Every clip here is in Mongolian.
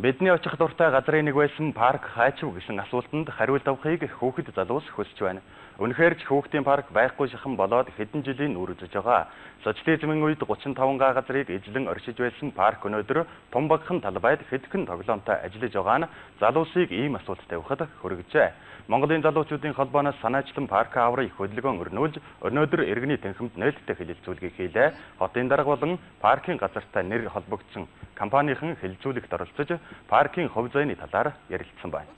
Бидний очих дуртай газрын нэг байсан парк хайчив гэсэн асуултанд хариулт авахыг хүүхэд залуус хүсэж байна. Үнэхээр ч хүүхдийн парк байхгүй шахан болоод хэдэн жилийн үржиж байгаа. Социализмын үед 35 га газрыг эзлэн оршиж байсан парк өнөөдөр Тумбагхан талбайд хэдхэн тоглоомтой ажиллаж байгаа нь залуусыг ийм асуулт тавихад хүргэжээ. Монголын залуучуудын холбооноос санаачлан парк аврыг хөдөлгөөн өрнүүлж өнөөдөр иргэний танхимд нээлттэй хэлэлцүүлгийг хийлээ. Хотын дарга болон паркийн газартай нэр холбогдсон компанийн хэлэлцүүлэгт оролцож паркийн хувь зайны талаар ярилцсан байна.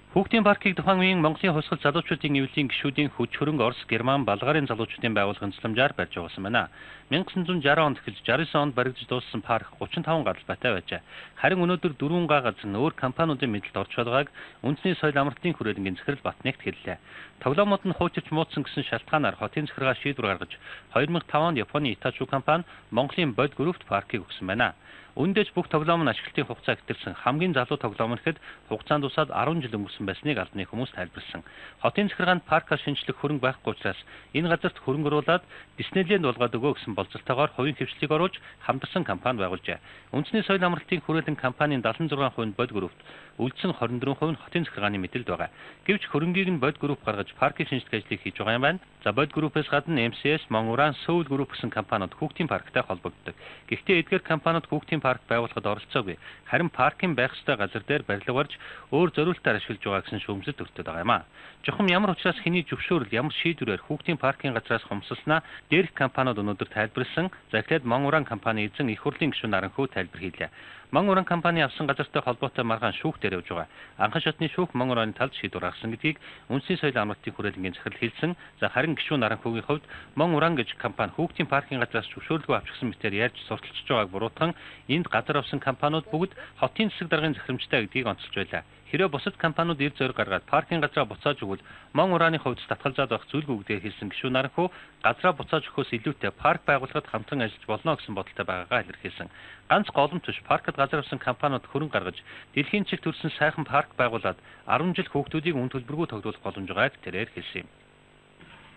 Хүүхдийн паркийг тухайн үеийн Монголын хувьсгал залуучуудын эвлэлийн гишүүдийн хүч хөрөнгө Орос, Герман, Балгарын залуучуудын байгууллагын тусламжаар барьж байгуулсан байна. 1960 онд эхэлж 69 онд баригдаж дууссан парк 35 гадалбайтай байжээ. Харин өнөөдөр 4 га газар нь өөр компаниудын мэдэлд орж байгааг үндэсний соёл амралтын хүрээлэнгийн захирал Батнэгт хэллээ. Тоглоомод нь хуучирч муудсан гэсэн шалтгаанаар хотын захиргаа шийдвэр гаргаж 2005 онд Японы Itachi компани Монголын Bod Group-т паркийг өгсөн байна. Үндэж бүх тоглоом нь ашиглалтын хугацаа хэвтэрсэн хамгийн залуу тоглоом нь гэхэд хугацаанд усаад 10 жил өнгөрсөн байсныг албаны хүмүүс тайлбарласан. Хотын захиргаанд паркаа шинжлэх хөрөнгө байхгүй учраас энэ газарт хөрөнгө оруулаад Диснейленд болгоод өгөө гэсэн болцолтойгоор хувийн хвшлийг оруулж хамтарсан компани байгуулжээ. Үндэсний соёл амралтын хүрээлэн компанийн 76% нь Bod Group-т, үлдсэн 24% нь хотын захиргааны мэдэлд байгаа. Гэвч хөрөнгийг нь Bod Group гаргаж паркийн шинжлэх ажлыг хийж байгаа юм байна. За Bod Group-ээс гадна MCS, Монгуран, Seoul Group гэсэн компаниуд хүүхдийн парктай холбогддог. Гэхдээ эдгээр компаниуд хүүхдийн парк байгуулахад оролцоогүй. Харин паркийн байх ёстой газар дээр барилга барьж өөр зориулалтаар ашиглаж байгаа гэсэн шүүмжлэлт өртөд байгаа юм а. Жохом ямар учраас хэний зөвшөөрөл ямар шийдвэрээр хүүхдийн паркийн газраас хомсолсноо дээрх компаниуд өнөөдөр тайлбарлсан. За эхлээд Монгуран компани эзэн их хурлын гишүүн Наранхүү тайлбар хийлээ. Монгуран компани авсан газартай холбоотой маргаан шүүхтээр явж байгаа. Анхан шатны шүүх Монгураны талд шийдвэр гаргасан гэдгийг үндэсний соёл амралтын хүрээлэнгийн захирал хэлсэн. За харин гишүүн Наранхүүгийн хувьд Монгуран гэж компани хүүхдийн паркийн газраас зөвшөөрлөгөө авчихсан мэтээр ярьж сурталчилж байгааг буруутган энд газар авсан компаниуд бүгд хотын засаг даргын захирамжтай гэдгийг онцолж байлаа. Хэрэв бусад компаниуд ир зориг гаргаад паркийн газраа буцааж өгвөл Монгураны хувьд татгалзаад байх зүйлгүй гэдгийг хэлсэн гишүүн Наранхүү газраа буцааж өгөхөөс илүүтэй парк байгуулахад хамтран ажиллаж болно гэсэн бодолтой байгаагаа илэрхийлсэн. Ганц голомт биш паркад газар авсан компаниуд хөрөнгө гаргаж дэлхийн чигт төрсэн сайхан парк байгуулад 10 жил хүүхдүүдийг үн төлбөргүй тоглуулах боломж байгааг тэрээр хэлсэн юм.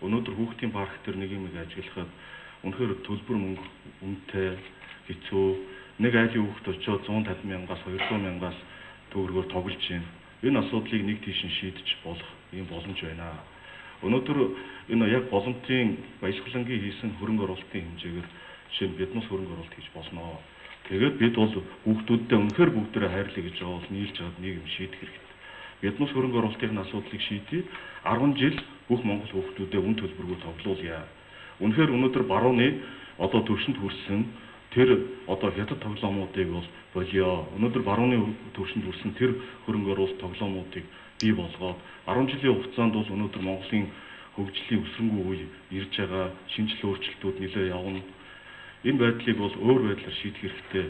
Өнөөдөр хүүхдийн парк төр нэг юм ажиглахад үнэхээр төлбөр мөнгө үнэтэй хэцүү. Нэг айлын хүүхд очоод 150 мянгаас 200 мянгаас төгрөгөөр тоглож байна. Энэ асуудлыг нэг тийш нь шийдэж болох юм боломж байна. Өнөөдөр энэ яг боломжийн баясгалангийн хийсэн хөрөнгө оруулалтын хэмжээгээр жишээ нь биднес хөрөнгө оруулалт хийж болно. Тэгээд бид бол хүүхдүүдтэй үнэхээр бүгдээрээ хайрлая гэж байгаа бол нийлж аваад нэг юм шийдэх хэрэгтэй. Биднес хөрөнгө оруулалтын асуудлыг шийдээ 10 жил бүх монгол хүүхдүүдэд үн төлбөргүй тоглуулъя. Үнэхээр өнөөдөр барууны одоо төвшөнд хүрсэн тэр одоо хятад тоглоомуудыг бол болио. Өнөөдөр барууны төвшөнд хүрсэн тэр хөрөнгө оруулалт тоглоомуудыг бий болгоод 10 жилийн хугацаанд бол өнөөдөр Монголын хөгжлийн өсрөнгөө үе ирж байгаа шинжлэх өөрчлөлтүүд нэлээд явна. Энэ байдлыг бол өөр байдлаар шийдэх хэрэгтэй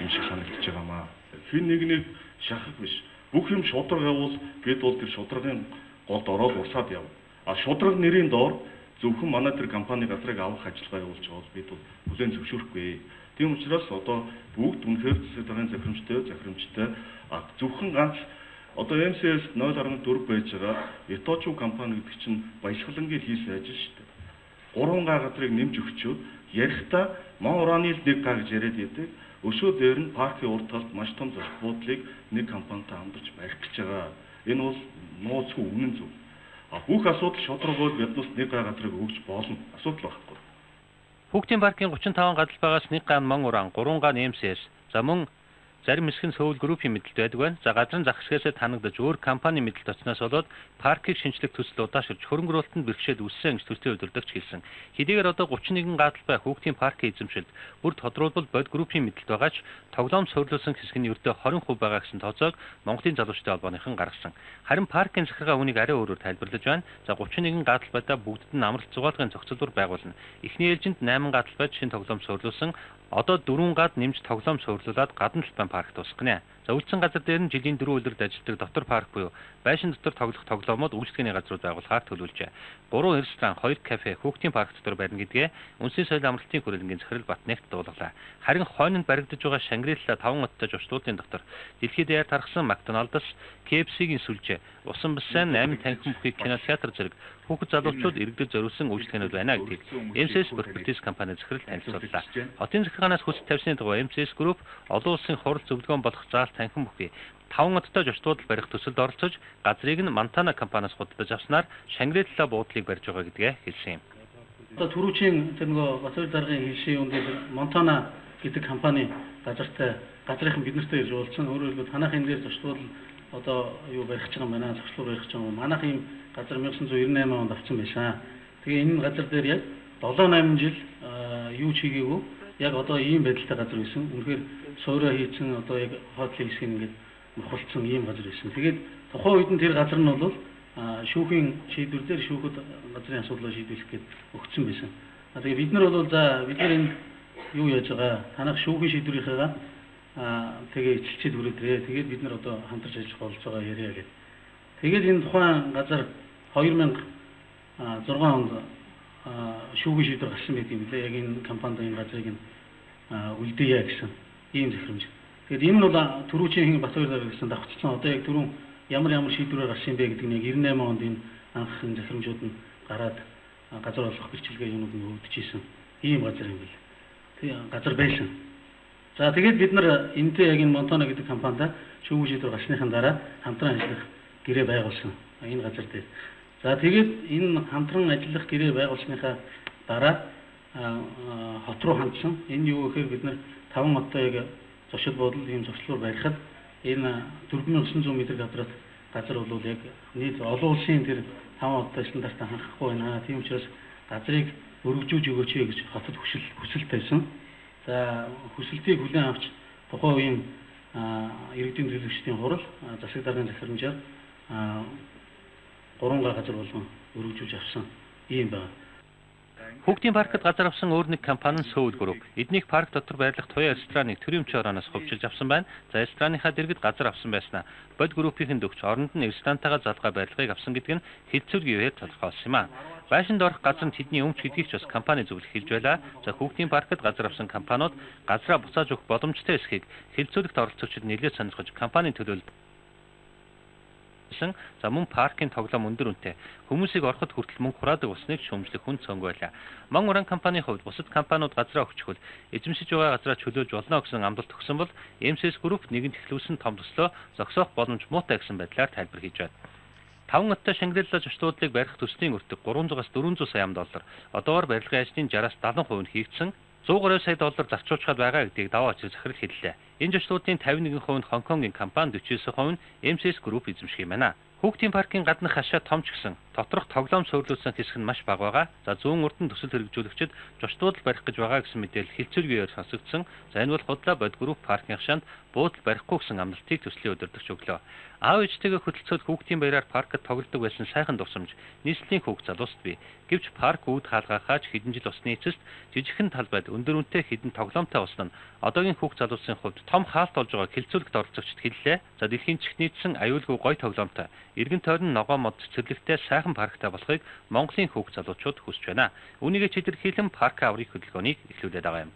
юм шиг санагдаж байгаамаа. Хэн нэгнийг шахах биш. Бүх юм шудраг явуул бид бол тэр шудрагын голд ороод урсаад яв. А шудраг нэрийн доор зөвхөн манай тэр компани газрыг авах ажиллагаа явуулж байгаа бол бид бол бүлээн зөвшөөрөхгүй. Тийм учраас одоо бүгд үнэхээр засаг даргын захирамжтай зөвхөн ганц одоо MCS 0.4 байж байгаа Itachi компани гэдэг чинь баясгалангийн хийсэн ажил шүү дээ. 3 га газрыг нэмж өгчөөд ярихдаа Монгураны л нэг га гэж яриад байдаг. Өшөө дээр нь паркийн урд талд маш том зах буудлыг нэг компанитай хамтарч барих гэж байгаа. Энэ бол нууцгүй үнэн зөв. Бүх асуудал шудраггүй биднээс нэг га газрыг өгч болно. Асуудал байхгүй. Хүүхдийн паркийн 35 гадалбайгаас нэг га Монгуран, 3 га MCS, за мөн зарим хэсэг нь Seoul Group-ийн мэдэлд байдаг байна. За газрын зах зээлээс танагдаж өөр компани мэдэлд очноос болоод паркийг шинжлэх төсөл удаашрж хөрөнгө оруулалтанд бэрхшээл үүссэн гэж төслийн удирдагч хэлсэн. Хэдийгээр одоо 31 гадалбай хүүхдийн паркийн эзэмшилд бүр тодруулбал Bod Group-ийн мэдэлд байгаа ч тоглоом суйрлуулсан хэсэг нь ердөө 20% байгаа гэсэн тооцоог Монголын залуучдын холбооныхан гаргасан. Харин паркийн захиргаа үнийг арай өөрөөр тайлбарлаж байна. За 31 гадалбайдаа бүгдд нь амралт зугаалгын зохицуулбар байгуулна. Эхний ээлжинд 8 гадалбайд шинэ тоглоом суйрлуулсан. Одоо 4 гад нэмж тоглоом суурлуулад гадна талбайн парк тусах гинэ. За үлдсэн газар дээр нь жилийн 4 өдрөд ажилладаг дотор парк буюу байшин дотор тоглох тоглоомод үйлчлэгээний газрууд байгуулахаар төлөвлөжээ. 3 ресторан, 2 кафе, хүүхдийн парк дотор барина гэдгээ үндэсний соёл амралтын хүрээлэнгийн захирал Батнэгт дуулгалаа. Харин хойнонд баригдаж байгаа Шангрила 5 хоттой зочдлуудын дотор дэлхийд даяар тархсан Макдоналдс, KFC-гийн сүлжээ, усан бассейн, 8 танхим бүхий кинотеатр зэрэг Хүүхэд залуучууд иргэдэд зориулсан үйлчлэгнүүд байна гэдгийг MCS Properties компани захирал танилцууллаа. Хотын захиргаанаас хүсэлт тавьсны дагуу MCS Group олон улсын хурал зөвлөгөөн болох заалт танхим бүхий 5 оттой зочдуудад барих төсөлд оролцож газрыг нь Montana компаниас худалдаж авснаар Шангри-Ла буудлыг барьж байгаа гэдгээ хэлсэн юм. Одоо түрүүчийн тэр нөгөө Батбаяр даргын хэлшийн үнд Montana гэдэг компани газрынхан бид нартай ирж уулзсан. Өөрөөр хэлбэл танахын дээр зочдууд одоо юу барих гэж байгаа юм байна. Зочлуу барих гэж байгаа юм. Манайх ийм газар 1998 онд авсан байсан. Тэгээ энэ газар дээр яг 7-8 жил юу ч хийгээгүй. Яг одоо ийм байдалтай газар байсан. Үнэхээр суураа хийцэн одоо яг хоодлын хэсгийг ингээд мохолцсон ийм газар байсан. Тэгээд тухайн үед нь тэр газар нь бол шүүхийн шийдвэр дээр шүүхэд газрын асуудлыг шийдвэрлэх гээд өгсөн байсан. Тэгээ бид нар бол бид нар энэ юу яаж байгаа? Танах шүүхийн шийдвэрийнхээ тэгээ эцэлчээд хүрээдрээ. Тэгээд бид нар одоо хамтарч ажиллах болж байгаа яриа гэдэг. Тэгээд энэ тухайн газар 2006 онд шүүхийн шийдвэр гарсан байдаг юм лээ. Яг энэ компанид энэ газрыг үлдээе гэсэн ийм захирамж. Тэгээд энэ нь бол түрүүчийн Батбаяр дарга гэсэн давхцсан. Одоо яг түрүүн ямар шийдвэрээр гарсан бэ гэдэг нь 98 онд энэ анхны захирамжууд нь гараад газар олох бэлчилгээ юмуд нь өвдөжсэн. Ийм газар юм бэл. Тийм газар байсан. За тэгээд бид нар энэтэй яг энэ Montana гэдэг компанитай шүүхийн шийдвэр гарсныхаа дараа хамтран ажиллах гэрээ байгуулсан. Энэ газар дээр. За тэгээд энэ хамтран ажиллах гэрээ байгуулсныхаа дараа хот руу хандсан. Энэ юу гэхээр бид нар 5 оттой яг зочид буудал ийм зочлуур барихад энэ 4900 м2 газар бол яг нийт олон улсын тэр 5 оттой стандартаа хангахгүй байна. Тийм учраас газрыг өргөжүүлж өгөөч гэж хотод хүсэлт тавьсан. За хүсэлтийг хүлээн авч тухайн үеийн иргэдийн төлөөлөгчдийн хурал засаг даргын захирамжаар 3 газар болгон өргөжүүлж авсан ийм байна. Хүүхдийн паркт газар авсан өөр нэг компани нь Soul Group. Эднийг парк дотор байрлах туяа рестораныг төрийн орооноос хувьчилж авсан байна. За рестораныхаа дэргэд газар авсан байснаа Bod Group-ийн дөгч оронд нь ресторанtaгаа залгаа барилгыг авсан гэдэг нь хэлцүүлгээр тодорхойлсон юм а. Байшинд орох газар нь тэдний өмч гэдгийг ч бас компани зөвлөх хэлж байлаа. За хүүхдийн паркт газар авсан компаниуд газраа буцааж өгөх боломжтой эсхийг хэлцүүлэгт оролцогчид нэлээд сонирхож компанийн төлөөлөлд за мөн паркийн тоглоом өндөр үнэтэй хүмүүсийг ороход хүртэл мөнгө хураадаг болсныг шүүмжлэх хүн цонг байлаа. Мон Уран компанийн хувьд бусад компаниуд газраа өгчхөл эзэмшиж байгаа газраа чөлөөж болно гэсэн амлалт өгсөн бол MCS Group нэгэнт эхлүүлсэн том төслөө зогсоох боломж муутай гэсэн байдлаар тайлбар хийж байна. 5 оттой Шангри-Ла зочдуудлыг барих төслийн өртөг 300-аас 400 сая $. Одоогоор барилгын ажлын 60-аас 70% нь хийгдсэн. 130 сая $, зарцуулчихад байгаа гэдгийг даваа очир захирал хэллээ. Энэ зочдуудын 51% нь Хонконгийн компани, 49% нь MCS Group эзэмших юм байна. Хүүхдийн паркийн гаднах хашаа том ч гэсэн доторх тоглоом суйрлуулсан хэсэг нь маш бага байгаа. За зүүн урд нь төсөл хэрэгжүүлэгчид зочдуудал барих гэж байгаа гэсэн мэдээлэл хэлцүүлгээр сонсогдсон. За энэ бол худлаа Bod Group паркийн хашаанд буудал барихгүй гэсэн амлалтыг төслийн удирдагч өглөө. Аав ээжтэйгээ хөтөлцөөд хүүхдийн баяраар паркт тоглодог байсан сайхан дурсамж нийслэлийн хүүхд залуусд бий. Гэвч парк үүд хаалгахаач хэдэн жил усны эцэст жижигхэн талбайд өндөр үнэтэй хэдэн тоглоомтой усна одоогийн хүүхд залуусын хувьд том хаалт болж байгааг хэлцүүлэгт оролцогчд хэллээ. За дэлхийн чихт нийцсэн аюулгүй гоё тоглоомтой эргэн тойрон ногоо мод цэцэрлэгтэй сайхан парктай болохыг Монголын хүүхд залуучууд хүсэж байна. Үүнийгээ чидэрхийлэн парк аврыг хөдөлгөөнийг эхлүүлээд байгаа юм.